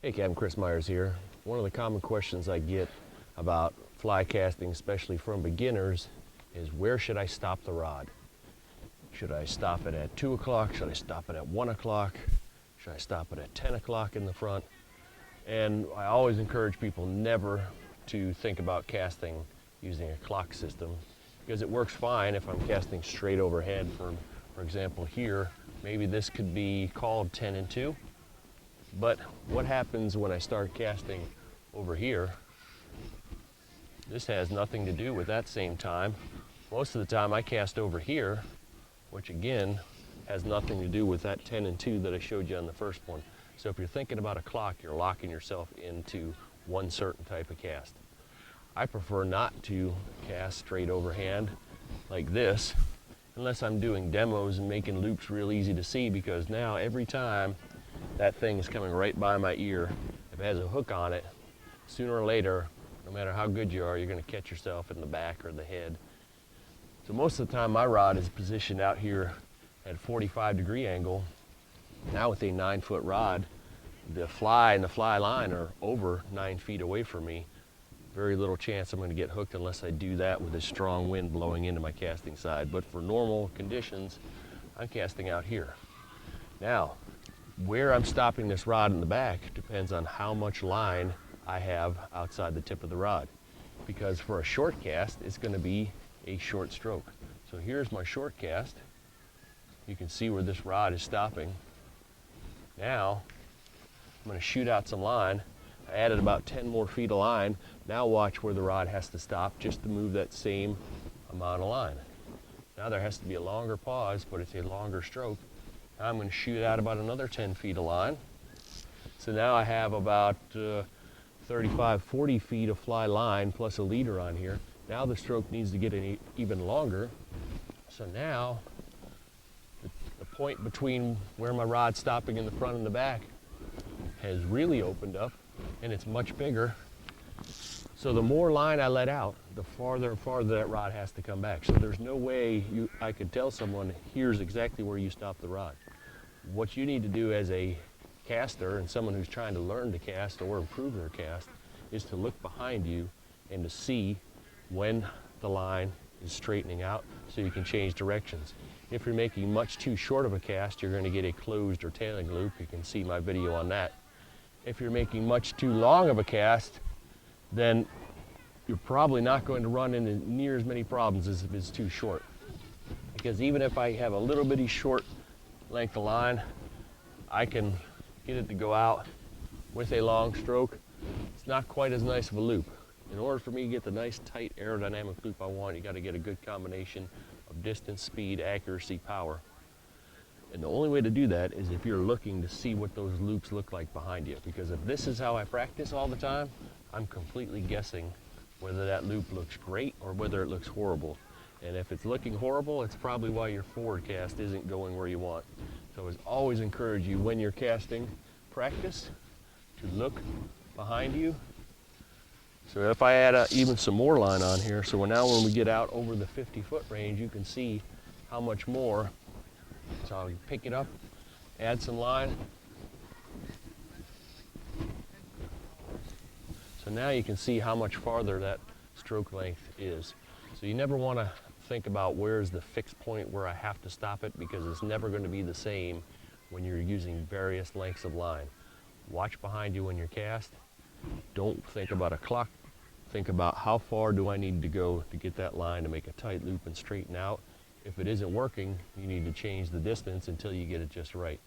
Hey, Captain Chris Myers here. One of the common questions I get about fly casting, especially from beginners, is where should I stop the rod? Should I stop it at 2 o'clock? Should I stop it at 1 o'clock? Should I stop it at 10 o'clock in the front? And I always encourage people never to think about casting using a clock system, because it works fine if I'm casting straight overhead. For example here, maybe this could be called 10 and 2. But what happens when I start casting over here? This has nothing to do with that same time. Most of the time I cast over here, which again has nothing to do with that 10 and 2 that I showed you on the first one. So if you're thinking about a clock, you're locking yourself into one certain type of cast. I prefer not to cast straight overhand like this unless I'm doing demos and making loops real easy to see, because now every time that thing is coming right by my ear, if it has a hook on it, sooner or later, no matter how good you are, you're going to catch yourself in the back or the head. So most of the time my rod is positioned out here at 45-degree angle. Now with a 9-foot rod, the fly and the fly line are over 9 feet away from me. Very little chance I'm going to get hooked unless I do that with a strong wind blowing into my casting side. But for normal conditions, I'm casting out here. Now, where I'm stopping this rod in the back depends on how much line I have outside the tip of the rod. Because for a short cast, it's going to be a short stroke. So here's my short cast. You can see where this rod is stopping. Now, I'm going to shoot out some line. I added about 10 more feet of line. Now watch where the rod has to stop just to move that same amount of line. Now there has to be a longer pause, but it's a longer stroke. Now I'm going to shoot out about another 10 feet of line. So now I have about 35, 40 feet of fly line plus a leader on here. Now the stroke needs to get even longer. So now the point between where my rod's stopping in the front and the back has really opened up, and it's much bigger. So the more line I let out, the farther and farther that rod has to come back. So there's no way I could tell someone, here's exactly where you stop the rod. What you need to do as a caster and someone who's trying to learn to cast or improve their cast is to look behind you and to see when the line is straightening out so you can change directions. If you're making much too short of a cast, you're going to get a closed or tailing loop. You can see my video on that. If you're making much too long of a cast, then you're probably not going to run into near as many problems as if it's too short. Because even if I have a little bitty short length of line, I can get it to go out with a long stroke. It's not quite as nice of a loop. In order for me to get the nice tight aerodynamic loop I want, you got to get a good combination of distance, speed, accuracy, power. And the only way to do that is if you're looking to see what those loops look like behind you. Because if this is how I practice all the time, I'm completely guessing whether that loop looks great or whether it looks horrible. And if it's looking horrible, it's probably why your forward cast isn't going where you want. So I always encourage you, when you're casting, practice to look behind you. So if I add even some more line on here, so now when we get out over the 50-foot range, you can see how much more. So I'll pick it up, add some line. So now you can see how much farther that stroke length is. So you never want to think about where's the fixed point where I have to stop it, because it's never going to be the same when you're using various lengths of line. Watch behind you when you cast. Don't think about a clock. Think about how far do I need to go to get that line to make a tight loop and straighten out. If it isn't working, you need to change the distance until you get it just right.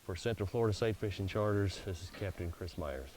For Central Florida Sight Fishing Charters, this is Captain Chris Myers.